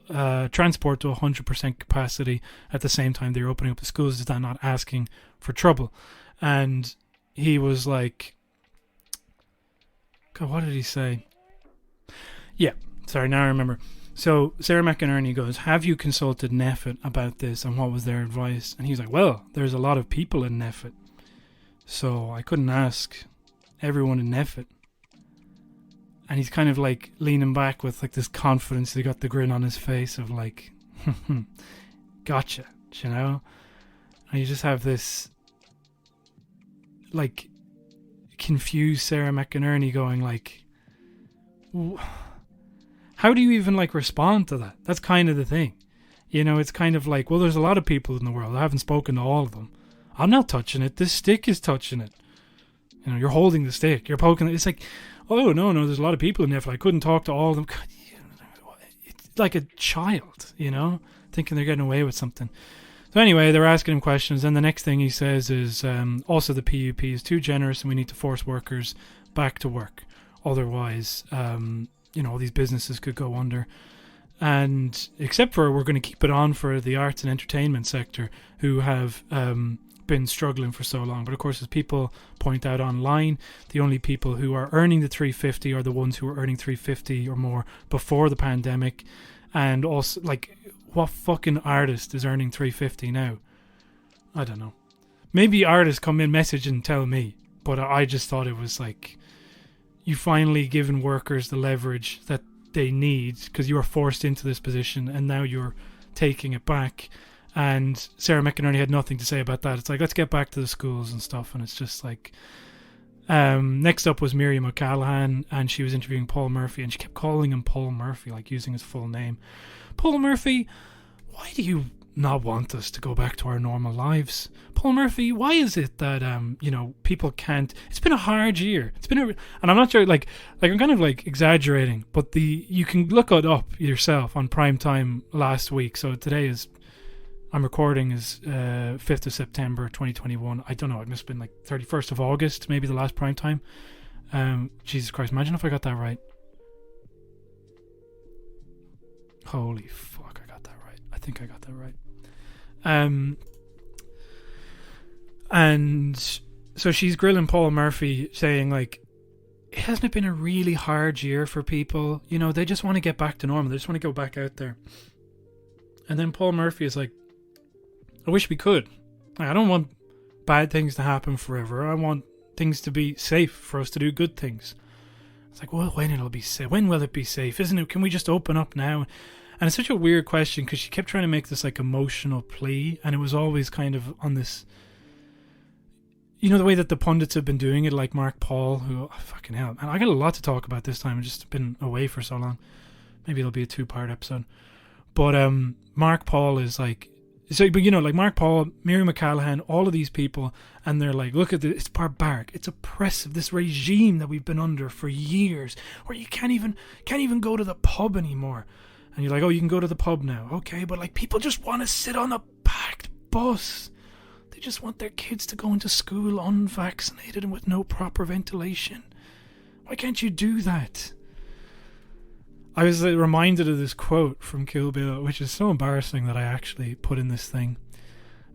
transport to 100% capacity at the same time they're opening up the schools? Is that not asking for trouble? And he was like, God, what did he say? Yeah, sorry, now I remember. So Sarah McInerney goes, have you consulted NEFIT about this and what was their advice? And he's like, well, there's a lot of people in NEFIT, so I couldn't ask everyone in NEFIT. And he's kind of like leaning back with like this confidence. He got the grin on his face of like, gotcha, And you just have this like confused Sarah McInerney going like, how do you even like respond to that? That's kind of the thing. It's kind of like, well, there's a lot of people in the world. I haven't spoken to all of them. I'm not touching it. This stick is touching it. You're holding the stick. You're poking it. It's like, oh, no, there's a lot of people in there. I couldn't talk to all of them. God, it's like a child, thinking they're getting away with something. So anyway, they're asking him questions. And the next thing he says is, also the PUP is too generous and we need to force workers back to work. Otherwise, all these businesses could go under. And except for we're going to keep it on for the arts and entertainment sector, who have been struggling for so long. But of course, as people point out online, the only people who are earning the 350 are the ones who were earning 350 or more before the pandemic. And also, like, what fucking artist is earning 350 now? I don't know. Maybe artists come in, message and tell me, but I just thought it was like, you finally given workers the leverage that they need because you were forced into this position and now you're taking it back. And Sarah McInerney had nothing to say about that. It's like, let's get back to the schools and stuff. And it's just like, next up was Miriam O'Callaghan, and she was interviewing Paul Murphy, and she kept calling him Paul Murphy, like using his full name. Paul Murphy, why do you not want us to go back to our normal lives? Paul Murphy, why is it that people can't? It's been a hard year. And I'm not sure, like I'm kind of like exaggerating, but you can look it up yourself on prime time last week. So today I'm recording is 5th of September 2021. I don't know, it must have been like 31st of August, maybe the last prime time. Jesus Christ, imagine if I got that right. Holy fuck, I got that right. I think I got that right. And so she's grilling Paul Murphy, saying like, hasn't it been a really hard year for people? They just want to get back to normal. They just want to go back out there. And then Paul Murphy is like, I wish we could. I don't want bad things to happen forever. I want things to be safe for us to do good things. It's like, well, when it'll be safe? When will it be safe? Isn't it? Can we just open up now? And it's such a weird question because she kept trying to make this like emotional plea, and it was always kind of on this, the way that the pundits have been doing it, like Mark Paul, who, fucking hell, man, I got a lot to talk about this time. I've just been away for so long. Maybe it'll be a 2-part episode. But Mark Paul is like, so, but like Mark Paul, Miriam O'Callaghan, all of these people, and they're like, look at this, it's barbaric, it's oppressive, this regime that we've been under for years, where you can't even go to the pub anymore. And you're like, oh, you can go to the pub now. Okay, but like people just want to sit on a packed bus. They just want their kids to go into school unvaccinated and with no proper ventilation. Why can't you do that? I was reminded of this quote from Kill Bill, which is so embarrassing that I actually put in this thing,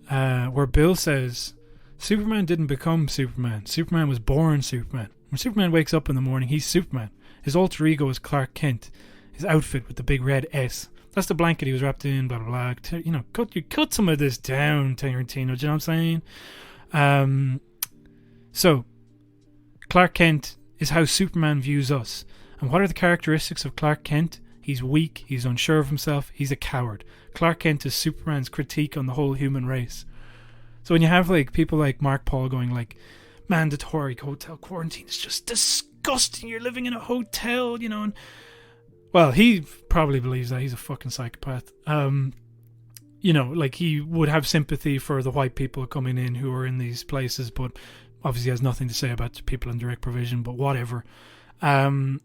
where Bill says, Superman didn't become Superman. Superman was born Superman. When Superman wakes up in the morning, he's Superman. His alter ego is Clark Kent. His outfit with the big red S. That's the blanket he was wrapped in, blah, blah, blah. Cut some of this down, Tarantino, do you know what I'm saying? So, Clark Kent is how Superman views us. And what are the characteristics of Clark Kent? He's weak, he's unsure of himself, he's a coward. Clark Kent is Superman's critique on the whole human race. So when you have like people like Mark Paul going like, mandatory hotel quarantine is just disgusting, you're living in a hotel, and Well, he probably believes that he's a fucking psychopath. You know, like he would have sympathy for the white people coming in who are in these places, but obviously has nothing to say about the people in direct provision, but whatever. But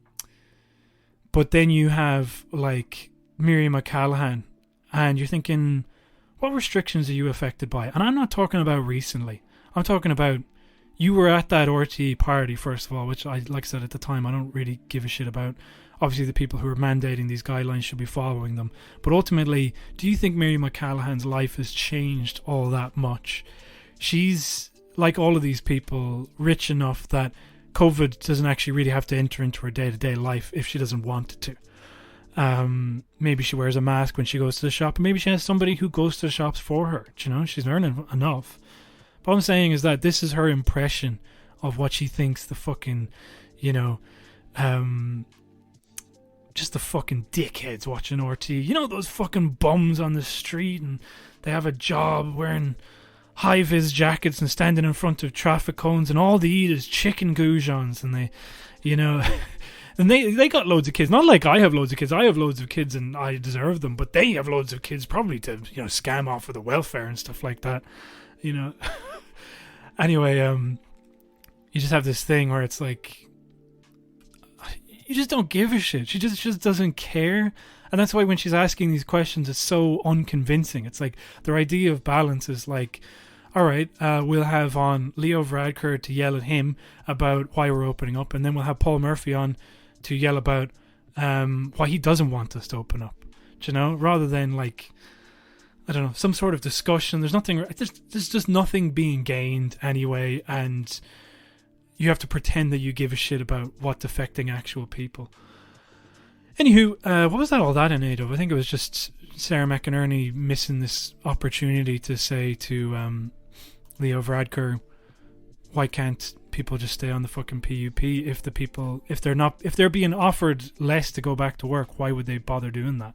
then you have like Miriam O'Callaghan, and you're thinking, what restrictions are you affected by? And I'm not talking about recently. I'm talking about you were at that RTE party, first of all, which I, like I said at the time, I don't really give a shit about. Obviously, the people who are mandating these guidelines should be following them. But ultimately, do you think Miriam O'Callaghan's life has changed all that much? She's, like all of these people, rich enough that COVID doesn't actually really have to enter into her day-to-day life if she doesn't want it to. Maybe she wears a mask when she goes to the shop, and maybe she has somebody who goes to the shops for her. You know, she's earning enough. But what I'm saying is that this is her impression of what she thinks the fucking, you know, just the fucking dickheads watching RT. You know, those fucking bums on the street, and they have a job wearing high-vis jackets and standing in front of traffic cones, and all they eat is chicken goujons, and they, you know... And they got loads of kids. Not like I have loads of kids. I have loads of kids and I deserve them. But they have loads of kids probably to, you know, scam off with the welfare and stuff like that. You know. Anyway, you just have this thing where it's like, you just don't give a shit. She just doesn't care. And that's why when she's asking these questions, it's so unconvincing. It's like their idea of balance is like, all right, we'll have on Leo Varadkar to yell at him about why we're opening up, and then we'll have Paul Murphy on to yell about why he doesn't want us to open up. Do you know, rather than like, I don't know, some sort of discussion. There's nothing. There's just nothing being gained anyway, and you have to pretend that you give a shit about what's affecting actual people. Anywho, what was that all that in aid of? I think it was just Sarah McInerney missing this opportunity to say to Leo Varadkar, why can't people just stay on the fucking PUP if if they're being offered less to go back to work, why would they bother doing that?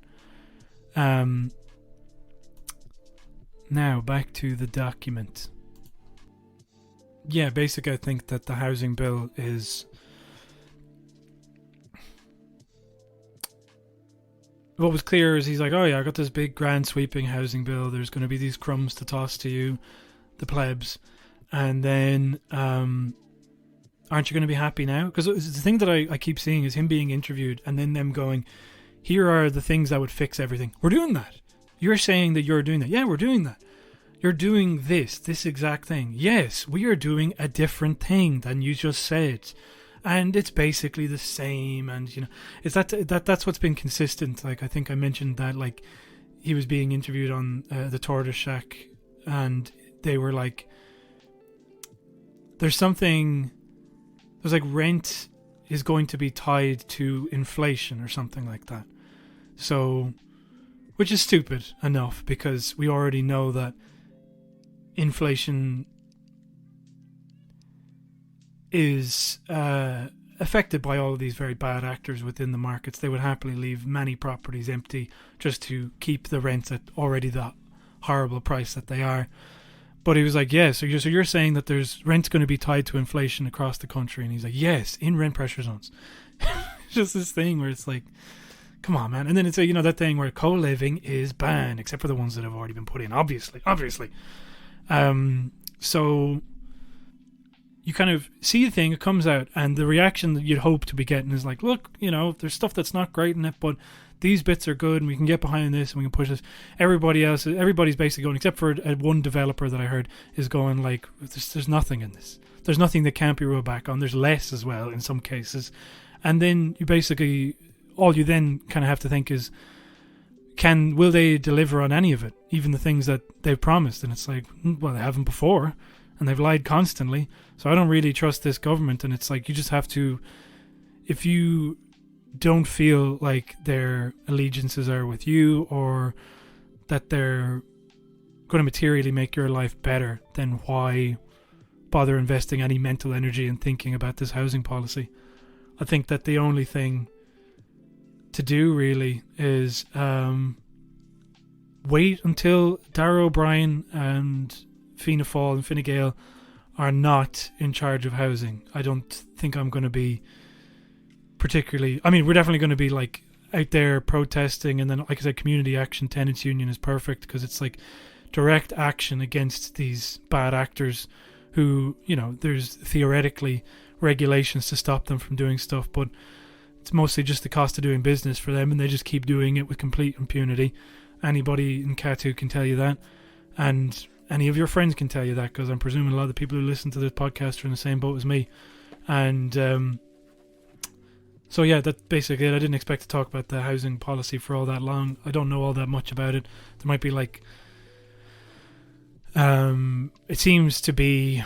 Now back to the document. Yeah, basically I think that the housing bill is, what was clear is he's like, oh yeah, I got this big grand sweeping housing bill, there's going to be these crumbs to toss to you, the plebs, and then aren't you going to be happy now? Because the thing that I keep seeing is him being interviewed and then them going, here are the things that would fix everything. We're doing that. You're saying that you're doing that. Yeah, we're doing that. You're doing this exact thing. Yes, we are doing a different thing than you just said. And it's basically the same, and you know, it's that's what's been consistent. Like I think I mentioned that, like he was being interviewed on the Tortoise Shack, and they were like, there's like rent is going to be tied to inflation or something like that. So, which is stupid enough because we already know that inflation is affected by all of these very bad actors within the markets. They would happily leave many properties empty just to keep the rents at already the horrible price that they are. But he was like, yeah, so you're saying that there's rent's going to be tied to inflation across the country? And he's like, yes, in rent pressure zones. Just this thing where it's like, come on, man. And then it's, you know, that thing where co-living is banned, except for the ones that have already been put in, obviously. So you kind of see the thing, it comes out, and the reaction that you'd hope to be getting is like, look, you know, there's stuff that's not great in it, but these bits are good, and we can get behind this, and we can push this. Everybody's basically going, except for one developer that I heard, is going like, there's nothing in this. There's nothing that can't be rolled back on. There's less as well in some cases. And then you basically, all you then kind of have to think is, will they deliver on any of it? Even the things that they've promised. And it's like, well, they haven't before, and they've lied constantly. So I don't really trust this government. And it's like, you just have to, if you don't feel like their allegiances are with you, or that they're going to materially make your life better, then why bother investing any mental energy in thinking about this housing policy? I think that the only thing to do really is wait until Darragh O'Brien and Fianna Fáil and Fine Gael are not in charge of housing. I don't think I'm going to be particularly, I mean, we're definitely going to be like out there protesting, and then, like I said, Community Action Tenants Union is perfect because it's like direct action against these bad actors who, you know, there's theoretically regulations to stop them from doing stuff, but it's mostly just the cost of doing business for them, and they just keep doing it with complete impunity. Anybody in Katu can tell you that, and any of your friends can tell you that, because I'm presuming a lot of the people who listen to this podcast are in the same boat as me. And so yeah, that's basically it. I didn't expect to talk about the housing policy for all that long. I don't know all that much about it. There might be like it seems to be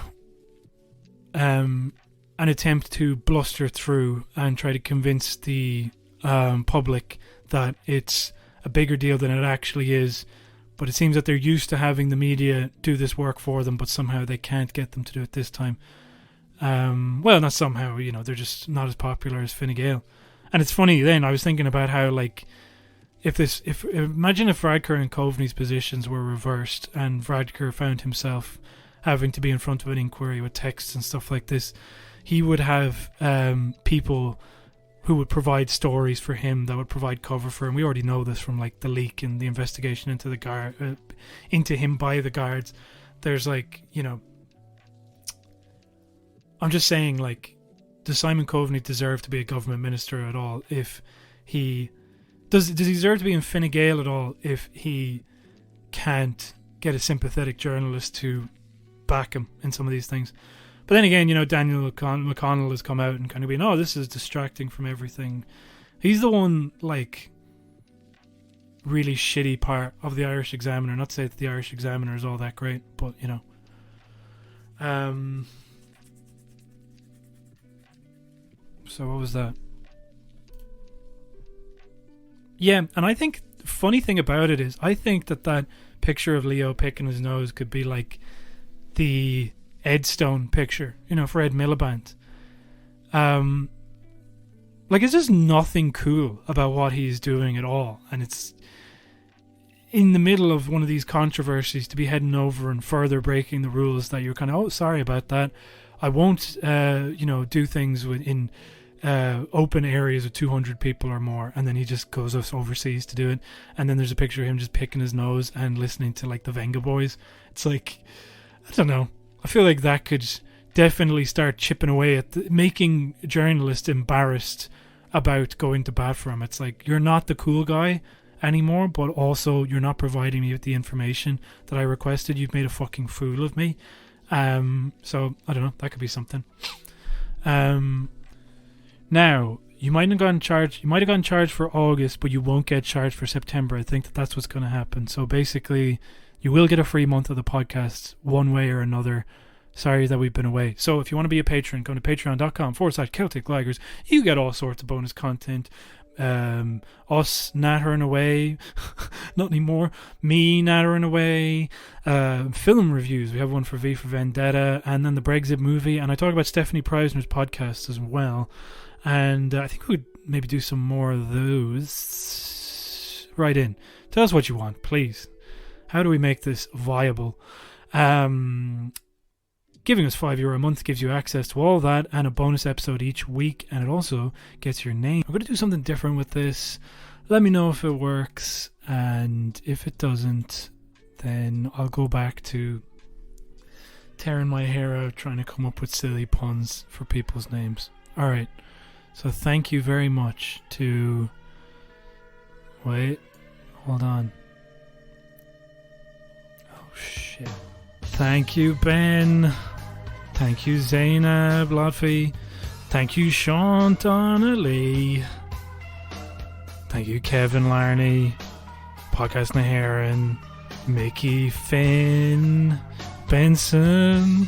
an attempt to bluster through and try to convince the public that it's a bigger deal than it actually is. But it seems that they're used to having the media do this work for them, but somehow they can't get them to do it this time. Well, not somehow, you know, they're just not as popular as Fine Gael. And it's funny then, I was thinking about how, like, imagine if Radker and Coveney's positions were reversed and Radker found himself having to be in front of an inquiry with texts and stuff like this. He would have people who would provide stories for him, that would provide cover for him. We already know this from, like, the leak and the investigation into the into him by the guards. There's, like, you know, I'm just saying, like, does Simon Coveney deserve to be a government minister at all if he does he deserve to be in Fine Gael at all if he can't get a sympathetic journalist to back him in some of these things? But then again, you know, Daniel McConnell has come out and kind of been, oh, this is distracting from everything. He's the one, like, really shitty part of the Irish Examiner. Not to say that the Irish Examiner is all that great, but, you know. So what was that? Yeah, and I think the funny thing about it is, I think that picture of Leo picking his nose could be like the Ed Stone picture, you know, for Ed Miliband. Like, it's just nothing cool about what he's doing at all, and it's in the middle of one of these controversies to be heading over and further breaking the rules that you're kind of, oh, sorry about that. I won't, you know, do things in open areas of 200 people or more, and then he just goes overseas to do it, and then there's a picture of him just picking his nose and listening to, like, the Venga Boys. It's like, I don't know, I feel like that could definitely start chipping away at making journalists embarrassed about going to bat for him. It's like, you're not the cool guy anymore, but also you're not providing me with the information that I requested. You've made a fucking fool of me. So I don't know, that could be something. Now, you might have gotten charged for August, but you won't get charged for September. I think that's what's going to happen. So basically, you will get a free month of the podcast one way or another. Sorry that we've been away. So if you want to be a patron, go to patreon.com/celticligers. You get all sorts of bonus content. Us nattering away, not anymore. Me nattering away. Film reviews. We have one for V for Vendetta, and then the Brexit movie. And I talk about Stephanie Preisner's podcast as well. And I think we would maybe do some more of those. Write in. Tell us what you want, please. How do we make this viable? Giving us €5 a month gives you access to all that and a bonus episode each week, and it also gets your name. I'm going to do something different with this. Let me know if it works, and if it doesn't, then I'll go back to tearing my hair out trying to come up with silly puns for people's names. Alright, so thank you very much to... Wait, hold on. Oh shit. Thank you, Ben. Thank you, Zainab Lotfi. Thank you, Sean Donnelly. Thank you, Kevin Larney. Podcast Naharan. Mickey Finn. Benson.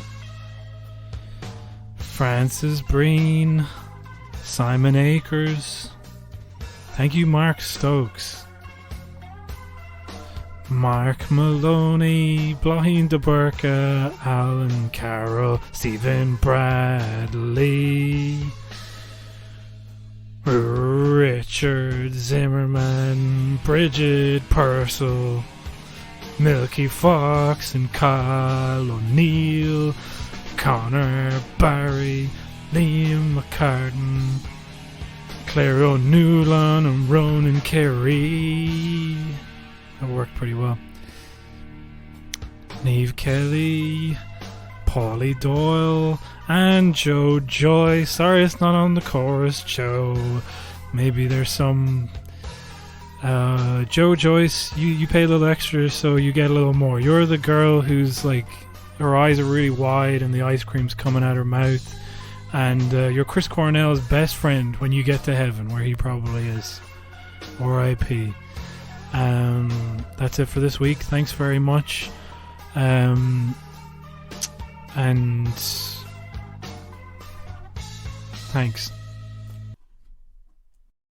Francis Breen. Simon Akers. Thank you, Mark Stokes. Mark Maloney, Blahin de Burka, Alan Carroll, Stephen Bradley, Richard Zimmerman, Bridget Purcell, Milky Fox and Kyle O'Neill, Connor Barry, Liam McCartan, Claire O'Neilan and Ronan Carey. That worked pretty well. Niamh Kelly, Paulie Doyle, and Joe Joy. Sorry it's not on the chorus, Joe. Maybe there's some... Joe Joyce, you pay a little extra so you get a little more. You're the girl who's like, her eyes are really wide and the ice cream's coming out her mouth. And you're Chris Cornell's best friend when you get to heaven, where he probably is. R.I.P. That's it for this week. Thanks very much. And thanks.